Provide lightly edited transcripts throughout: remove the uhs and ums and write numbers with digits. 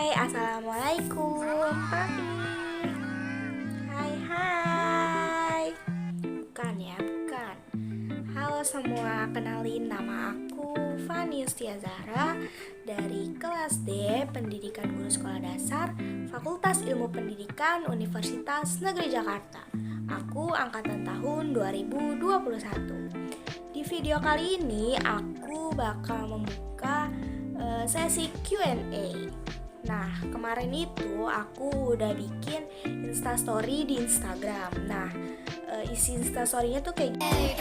Assalamualaikum. Hai. Bukan ya, bukan. Halo semua, kenalin nama aku Fani Yustia Zahra dari kelas D Pendidikan Guru Sekolah Dasar Fakultas Ilmu Pendidikan Universitas Negeri Jakarta. Aku angkatan tahun 2021. Di video kali ini aku bakal membuka sesi Q&A. Nah, kemarin itu aku udah bikin instastory di Instagram. Nah, isi instastorynya tuh kayak gini.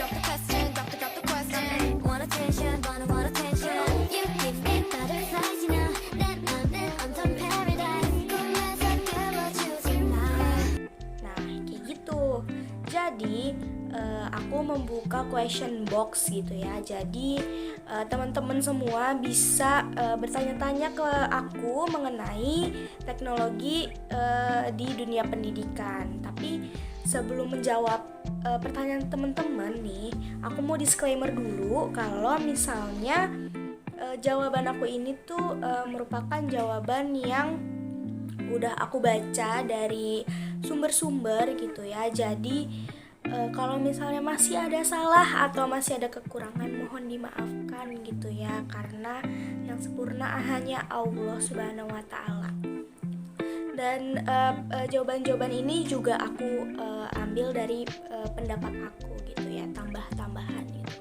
Nah, kayak gitu. Jadi, aku membuka question box gitu ya. Jadi, teman-teman semua bisa bertanya-tanya ke aku mengenai teknologi di dunia pendidikan. Tapi sebelum menjawab pertanyaan teman-teman nih, aku mau disclaimer dulu kalau misalnya jawaban aku ini tuh merupakan jawaban yang udah aku baca dari sumber-sumber gitu ya. Jadi kalau misalnya masih ada salah atau masih ada kekurangan, mohon dimaafkan gitu ya, karena yang sempurna hanya Allah Subhanahu wa Ta'ala. Dan jawaban-jawaban ini juga aku ambil dari pendapat aku gitu ya, tambah-tambahan gitu.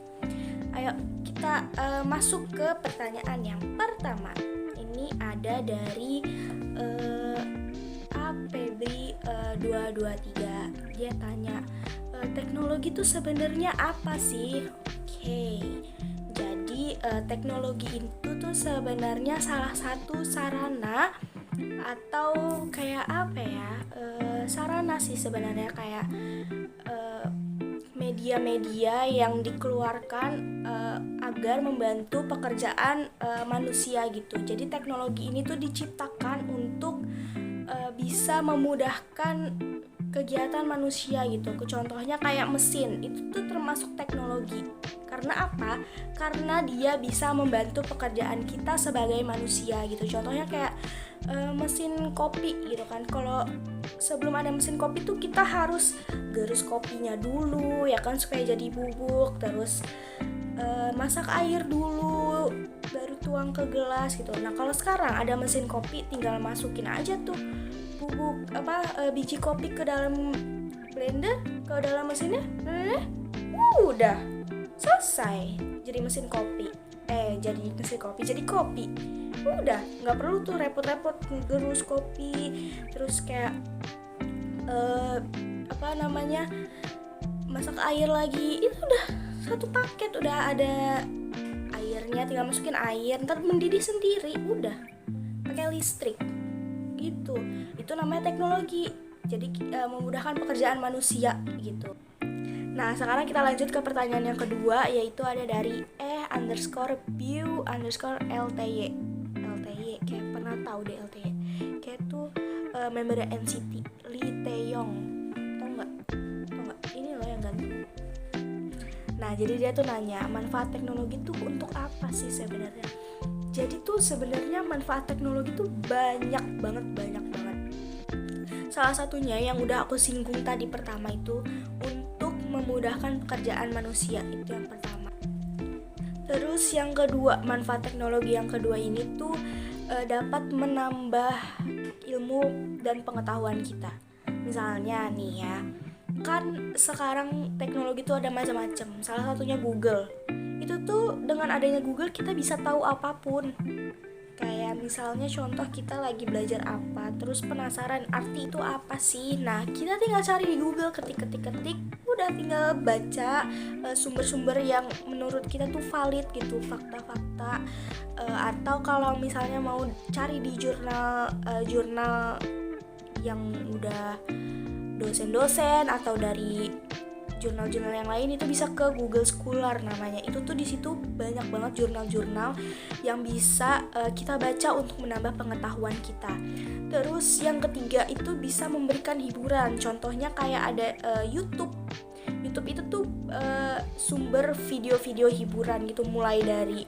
Ayo kita masuk ke pertanyaan yang pertama. Ini ada dari Febri 223. Dia tanya, teknologi itu sebenarnya apa sih? Oke. Jadi teknologi itu tuh sebenarnya salah satu sarana atau kayak apa ya? Sarana sih sebenarnya, kayak media-media yang dikeluarkan agar membantu pekerjaan manusia gitu. Jadi teknologi ini tuh diciptakan untuk bisa memudahkan kegiatan manusia gitu. Contohnya kayak mesin, itu tuh termasuk teknologi. Karena apa? Karena dia bisa membantu pekerjaan kita sebagai manusia gitu. Contohnya kayak mesin kopi gitu kan. Kalau sebelum ada mesin kopi tuh kita harus gerus kopinya dulu ya kan, supaya jadi bubuk. Terus masak air dulu, baru tuang ke gelas gitu. Nah, kalau sekarang ada mesin kopi, tinggal masukin aja tuh bubuk biji kopi ke dalam blender, ke dalam mesinnya, udah selesai jadi mesin kopi. Jadi kopi. Udah, nggak perlu tuh repot-repot ngerus kopi, terus kayak masak air lagi. Itu udah satu paket, udah ada airnya, tinggal masukin air, ntar mendidih sendiri, udah pakai listrik gitu. Itu namanya teknologi. Jadi memudahkan pekerjaan manusia gitu. Nah, sekarang kita lanjut ke pertanyaan yang kedua, yaitu ada dari _view_LTY. Kayak pernah tahu deh LTY. Kayak tuh member NCT, Lee Taeyong. Tahu nggak? Ini loh yang ganteng. Nah, jadi dia tuh nanya, manfaat teknologi tuh untuk apa sih sebenarnya? Jadi tuh sebenarnya manfaat teknologi tuh banyak banget. Salah satunya yang udah aku singgung tadi pertama itu untuk memudahkan pekerjaan manusia, itu yang pertama. Terus yang kedua, manfaat teknologi yang kedua ini tuh dapat menambah ilmu dan pengetahuan kita. Misalnya nih ya, kan sekarang teknologi tuh ada macam-macam. Salah satunya Google. Itu tuh dengan adanya Google kita bisa tahu apapun. Kayak misalnya contoh kita lagi belajar apa, terus penasaran arti itu apa sih. Nah, kita tinggal cari di Google, ketik, udah tinggal baca sumber-sumber yang menurut kita tuh valid gitu, fakta-fakta. Atau kalau misalnya mau cari di jurnal yang udah dosen-dosen atau dari jurnal-jurnal yang lain, itu bisa ke Google Scholar namanya. Itu tuh di situ banyak banget jurnal-jurnal yang bisa kita baca untuk menambah pengetahuan kita. Terus yang ketiga itu bisa memberikan hiburan. Contohnya kayak ada YouTube. YouTube itu tuh sumber video-video hiburan gitu, mulai dari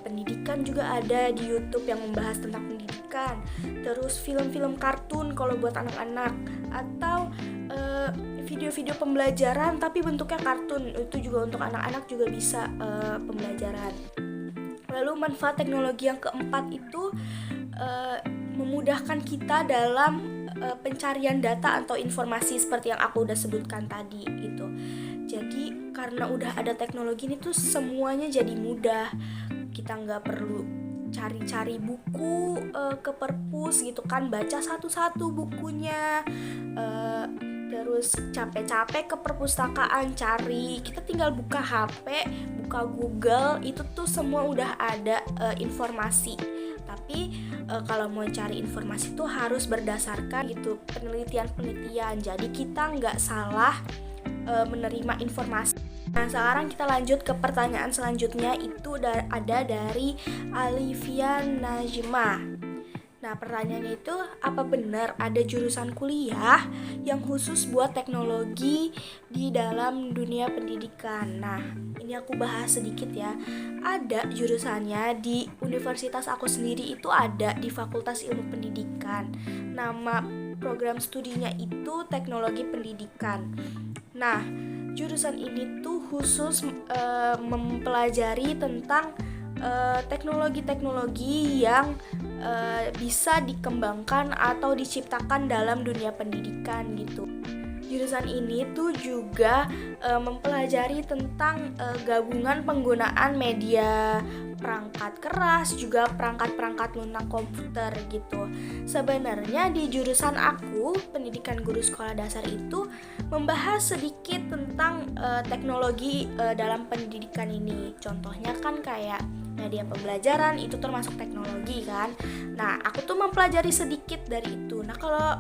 pendidikan juga ada di YouTube yang membahas tentang pendidikan. Terus film-film kartun kalau buat anak-anak, atau video-video pembelajaran tapi bentuknya kartun, itu juga untuk anak-anak juga bisa pembelajaran. Lalu manfaat teknologi yang keempat itu memudahkan kita dalam pencarian data atau informasi seperti yang aku udah sebutkan tadi gitu. Jadi karena udah ada teknologi ini tuh semuanya jadi mudah. Kita nggak perlu cari-cari buku ke perpus gitu kan, baca satu-satu bukunya, terus capek-capek ke perpustakaan cari. Kita tinggal buka HP, buka Google, itu tuh semua udah ada informasi. Tapi kalau mau cari informasi tuh harus berdasarkan gitu penelitian. Jadi kita nggak salah menerima informasi. Nah, sekarang kita lanjut ke pertanyaan selanjutnya, itu ada dari Alivia Najma. Nah, pertanyaannya itu, apa benar ada jurusan kuliah yang khusus buat teknologi di dalam dunia pendidikan? Nah, ini aku bahas sedikit ya. Ada jurusannya di universitas aku sendiri, itu ada di Fakultas Ilmu Pendidikan. Nama program studinya itu Teknologi Pendidikan. Nah, jurusan ini tuh khusus mempelajari tentang teknologi-teknologi yang bisa dikembangkan atau diciptakan dalam dunia pendidikan gitu. Jurusan ini tuh juga mempelajari tentang gabungan penggunaan media perangkat keras, juga perangkat-perangkat lunak komputer gitu. Sebenarnya di jurusan aku, pendidikan guru sekolah dasar itu membahas sedikit tentang teknologi dalam pendidikan ini. Contohnya kan kayak media pembelajaran itu termasuk teknologi kan. Nah, aku tuh mempelajari sedikit dari itu. Nah, kalau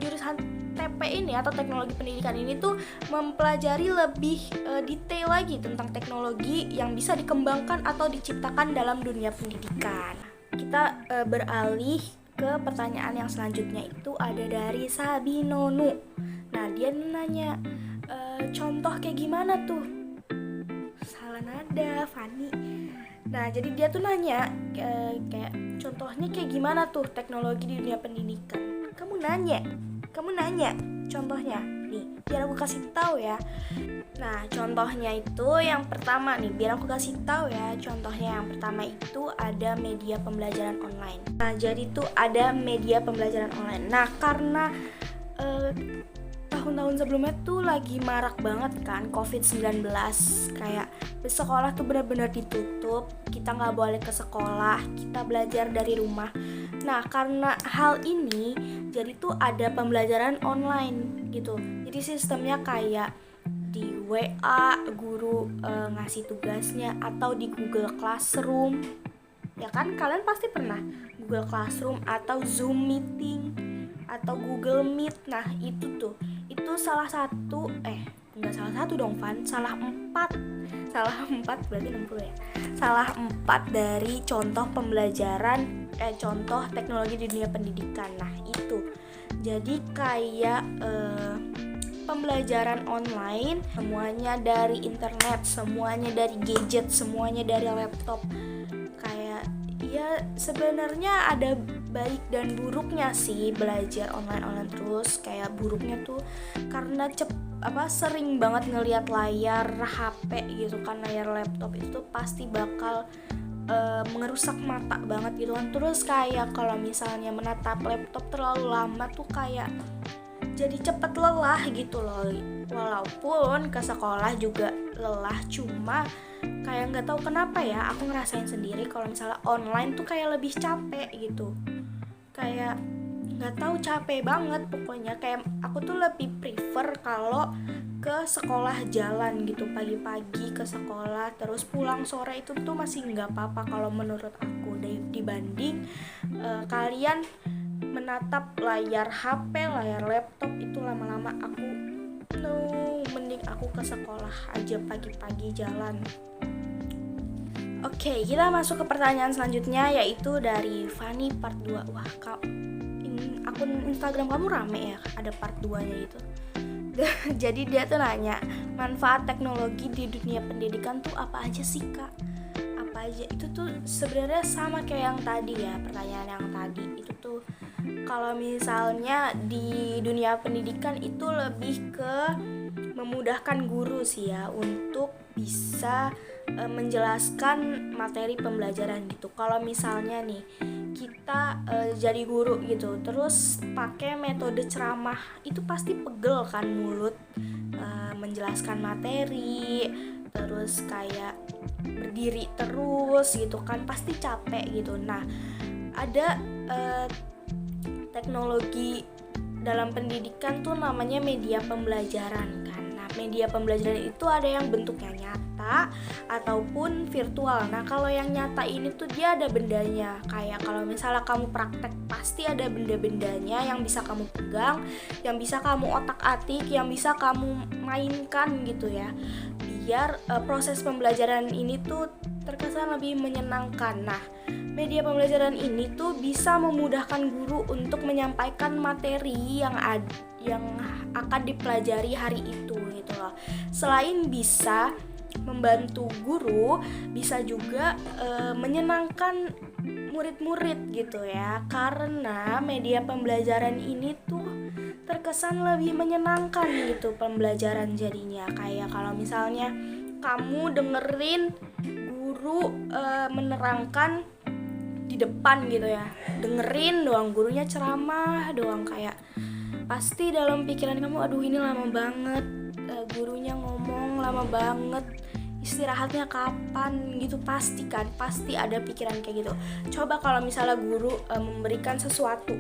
jurusan TP ini atau teknologi pendidikan ini tuh mempelajari lebih detail lagi tentang teknologi yang bisa dikembangkan atau diciptakan dalam dunia pendidikan. Kita beralih ke pertanyaan yang selanjutnya, itu ada dari Sabinonu. Nah, dia nanya, contoh kayak gimana tuh? Salah nada, Fani. Nah, jadi dia tuh nanya kayak contohnya kayak gimana tuh teknologi di dunia pendidikan. Kamu nanya contohnya nih, biar aku kasih tahu ya. Nah, contohnya itu yang pertama nih, biar aku kasih tahu ya. Contohnya yang pertama itu ada media pembelajaran online. Nah, jadi tuh ada media pembelajaran online. Nah, karena tahun-tahun sebelumnya tuh lagi marak banget kan COVID-19, kayak sekolah tuh benar-benar ditutup, kita nggak boleh ke sekolah, kita belajar dari rumah. Nah, karena hal ini jadi tuh ada pembelajaran online gitu. Jadi sistemnya kayak di WA guru ngasih tugasnya, atau di Google Classroom. Ya kan, kalian pasti pernah Google Classroom atau Zoom Meeting atau Google Meet. Nah, itu salah satu enggak salah satu dong, Van. Salah 4 berarti 60 ya. Salah 4 dari contoh pembelajaran contoh teknologi di dunia pendidikan. Nah, itu. Jadi kayak pembelajaran online, semuanya dari internet, semuanya dari gadget, semuanya dari laptop. Kayak ya sebenarnya ada baik dan buruknya sih belajar online terus. Kayak buruknya tuh karena sering banget ngelihat layar HP gitu kan, layar laptop itu pasti bakal mengerusak mata banget gitu kan. Terus kayak kalau misalnya menatap laptop terlalu lama tuh kayak jadi cepet lelah gitu loh. Walaupun ke sekolah juga lelah, cuma kayak nggak tahu kenapa ya, aku ngerasain sendiri kalau misalnya online tuh kayak lebih capek gitu. Kayak nggak tahu, capek banget pokoknya. Kayak aku tuh lebih prefer kalau ke sekolah jalan gitu, pagi-pagi ke sekolah terus pulang sore, itu tuh masih nggak apa-apa kalau menurut aku, dibanding kalian menatap layar HP, layar laptop itu lama-lama. Aku mending aku ke sekolah aja pagi-pagi jalan. Oke, kita masuk ke pertanyaan selanjutnya, yaitu dari Fanny part 2. Wah, akun Instagram kamu rame ya, ada part 2-nya itu. Jadi dia tuh nanya, manfaat teknologi di dunia pendidikan tuh apa aja sih, Kak? Apa aja. Itu tuh sebenarnya sama kayak yang tadi ya, pertanyaan yang tadi itu tuh kalau misalnya di dunia pendidikan itu lebih ke memudahkan guru sih ya untuk bisa menjelaskan materi pembelajaran gitu. Kalau misalnya nih kita jadi guru gitu, terus pakai metode ceramah, itu pasti pegel kan mulut, menjelaskan materi, terus kayak berdiri terus gitu kan, pasti capek gitu. Nah, ada teknologi dalam pendidikan tuh namanya media pembelajaran kan. Nah, media pembelajaran itu ada yang bentuknya nyata ataupun virtual. Nah, kalau yang nyata ini tuh dia ada bendanya. Kayak kalau misalnya kamu praktek, pasti ada benda-bendanya yang bisa kamu pegang, yang bisa kamu otak-atik, yang bisa kamu mainkan gitu ya. Biar proses pembelajaran ini tuh terkesan lebih menyenangkan. Nah, media pembelajaran ini tuh bisa memudahkan guru untuk menyampaikan materi yang akan dipelajari hari itu gitu loh. Selain bisa membantu guru, bisa juga menyenangkan murid-murid gitu ya. Karena media pembelajaran ini tuh terkesan lebih menyenangkan gitu pembelajaran jadinya. Kayak kalau misalnya kamu dengerin guru menerangkan di depan gitu ya, dengerin doang, gurunya ceramah doang, kayak pasti dalam pikiran kamu, aduh ini lama banget, gurunya ngomong lama banget, istirahatnya kapan gitu, pasti ada pikiran kayak gitu. Coba kalau misalnya guru memberikan sesuatu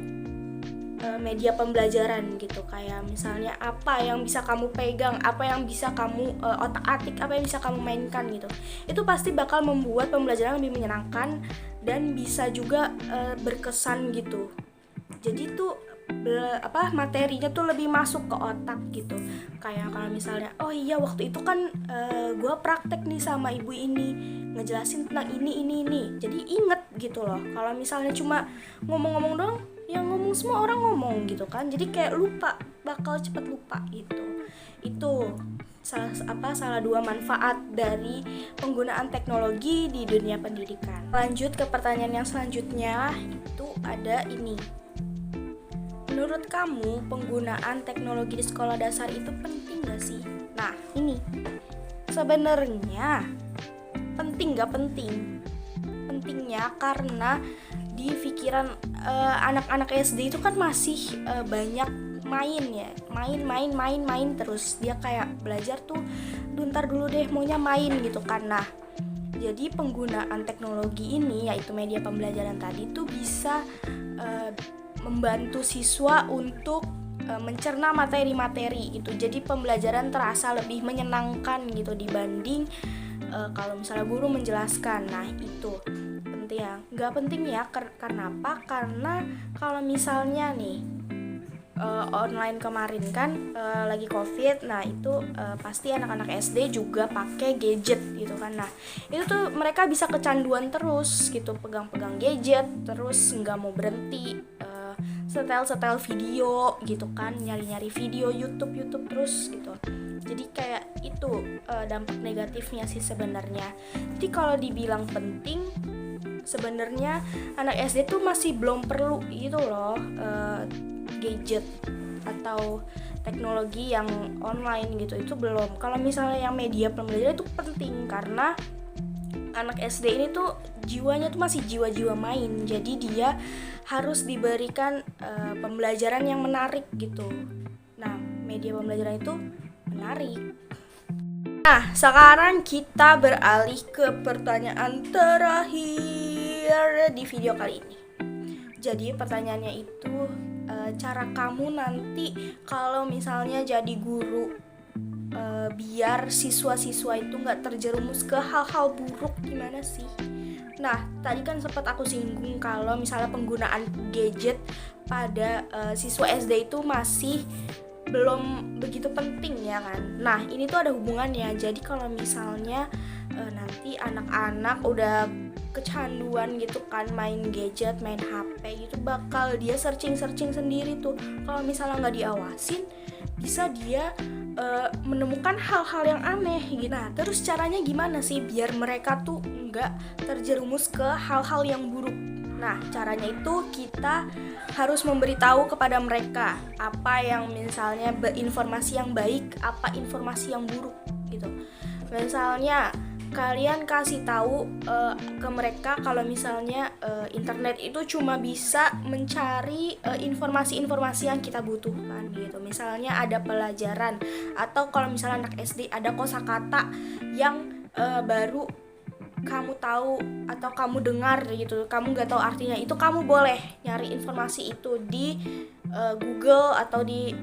media pembelajaran gitu, kayak misalnya apa yang bisa kamu pegang, apa yang bisa kamu otak-atik, apa yang bisa kamu mainkan gitu, itu pasti bakal membuat pembelajaran lebih menyenangkan dan bisa juga berkesan gitu. Jadi tuh materinya tuh lebih masuk ke otak gitu. Kayak kalau misalnya, oh iya waktu itu kan gue praktek nih sama ibu ini, ngejelasin tentang ini, jadi inget gitu loh. Kalau misalnya cuma ngomong-ngomong doang, yang ngomong semua orang ngomong gitu kan, jadi kayak lupa, bakal cepet lupa gitu. Itu salah dua manfaat dari penggunaan teknologi di dunia pendidikan. Lanjut ke pertanyaan yang selanjutnya, itu ada ini. Menurut kamu penggunaan teknologi di sekolah dasar itu penting gak sih? Nah ini sebenarnya penting gak penting? Pentingnya karena di pikiran anak-anak SD itu kan masih banyak main terus. Dia kayak belajar tuh, ntar dulu deh maunya main gitu kan. Nah, jadi penggunaan teknologi ini, yaitu media pembelajaran tadi, tuh bisa membantu siswa untuk mencerna materi-materi gitu. Jadi pembelajaran terasa lebih menyenangkan gitu dibanding kalau misalnya guru menjelaskan. Nah, itu penting ya. Nggak penting ya, karena apa? Karena kalau misalnya nih online kemarin kan lagi COVID, nah itu pasti anak-anak SD juga pakai gadget gitu kan. Nah itu tuh mereka bisa kecanduan terus gitu, pegang-pegang gadget terus nggak mau berhenti, setel video gitu kan, nyari-nyari video YouTube terus gitu. Jadi kayak itu dampak negatifnya sih sebenarnya. Jadi kalau dibilang penting, sebenarnya anak SD tuh masih belum perlu gitu loh gadget atau teknologi yang online gitu, itu belum. Kalau misalnya yang media pembelajaran itu penting karena anak SD ini tuh jiwanya tuh masih jiwa-jiwa main, jadi dia harus diberikan pembelajaran yang menarik gitu. Nah, media pembelajaran itu menarik. Nah, sekarang kita beralih ke pertanyaan terakhir di video kali ini. Jadi pertanyaannya itu, cara kamu nanti kalau misalnya jadi guru, biar siswa-siswa itu gak terjerumus ke hal-hal buruk, gimana sih? Nah, tadi kan sempat aku singgung kalau misalnya penggunaan gadget pada siswa SD itu masih belum begitu penting ya kan. Nah, ini tuh ada hubungannya. Jadi kalau misalnya nanti anak-anak udah kecanduan gitu kan main gadget, main HP gitu, bakal dia searching sendiri tuh. Kalau misalnya nggak diawasin, bisa dia menemukan hal-hal yang aneh gitu. Nah, terus caranya gimana sih biar mereka tuh nggak terjerumus ke hal-hal yang buruk? Nah, caranya itu kita harus memberitahu kepada mereka apa yang misalnya informasi yang baik, apa informasi yang buruk gitu. Misalnya kalian kasih tahu ke mereka kalau misalnya internet itu cuma bisa mencari informasi-informasi yang kita butuhkan gitu. Misalnya ada pelajaran, atau kalau misalnya anak SD ada kosakata yang baru kamu tahu atau kamu dengar gitu, kamu nggak tahu artinya, itu kamu boleh nyari informasi itu di Google atau di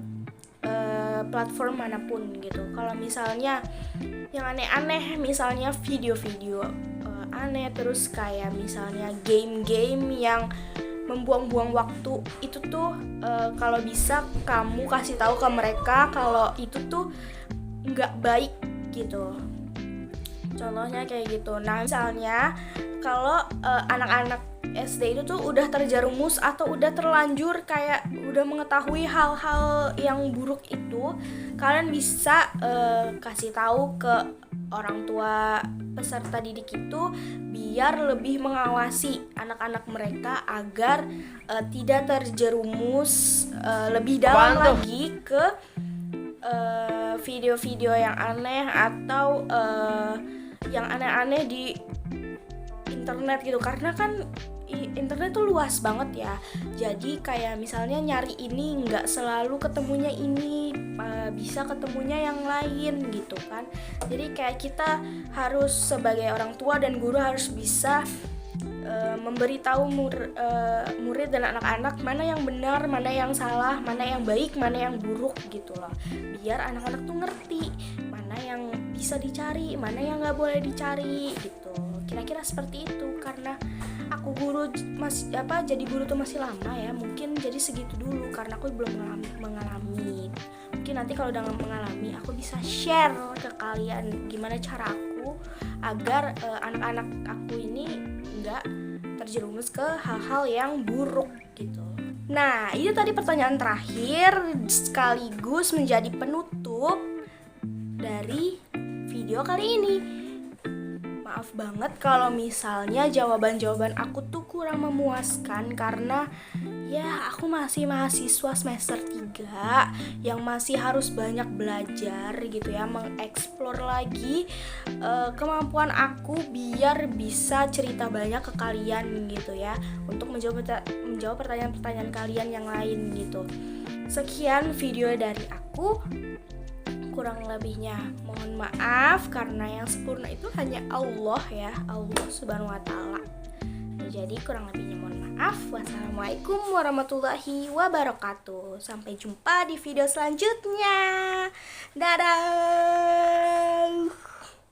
platform manapun gitu. Kalau misalnya yang aneh-aneh, misalnya video-video aneh, terus kayak misalnya game-game yang membuang-buang waktu, itu tuh kalau bisa kamu kasih tahu ke mereka kalau itu tuh nggak baik gitu. Contohnya kayak gitu. Nah, misalnya kalau anak-anak SD itu tuh udah terjerumus atau udah terlanjur kayak udah mengetahui hal-hal yang buruk itu, kalian bisa kasih tahu ke orang tua peserta didik itu biar lebih mengawasi anak-anak mereka agar tidak terjerumus lebih dalam lagi ke video-video yang aneh atau yang aneh-aneh di internet gitu. Karena kan internet tuh luas banget ya, jadi kayak misalnya nyari ini nggak selalu ketemunya ini, bisa ketemunya yang lain gitu kan. Jadi kayak kita harus sebagai orang tua dan guru harus bisa memberitahu murid dan anak-anak mana yang benar, mana yang salah, mana yang baik, mana yang buruk gitu loh, biar anak-anak tuh ngerti mana yang bisa dicari, mana yang nggak boleh dicari gitu. Kira-kira seperti itu. Karena aku guru jadi guru tuh masih lama ya, mungkin jadi segitu dulu karena aku belum mengalami. Mungkin nanti kalau udah mengalami aku bisa share ke kalian gimana cara aku agar anak-anak aku ini nggak terjerumus ke hal-hal yang buruk gitu. Nah, itu tadi pertanyaan terakhir sekaligus menjadi penutup dari video kali ini. Maaf banget kalau misalnya jawaban-jawaban aku tuh kurang memuaskan, karena ya aku masih mahasiswa semester 3 yang masih harus banyak belajar gitu ya, mengeksplor lagi kemampuan aku biar bisa cerita banyak ke kalian gitu ya, untuk menjawab pertanyaan-pertanyaan kalian yang lain gitu. Sekian video dari aku. Kurang lebihnya mohon maaf, karena yang sempurna itu hanya Allah ya, Allah subhanahu wa ta'ala. Jadi kurang lebihnya mohon maaf. Wassalamualaikum warahmatullahi wabarakatuh. Sampai jumpa di video selanjutnya. Dadah.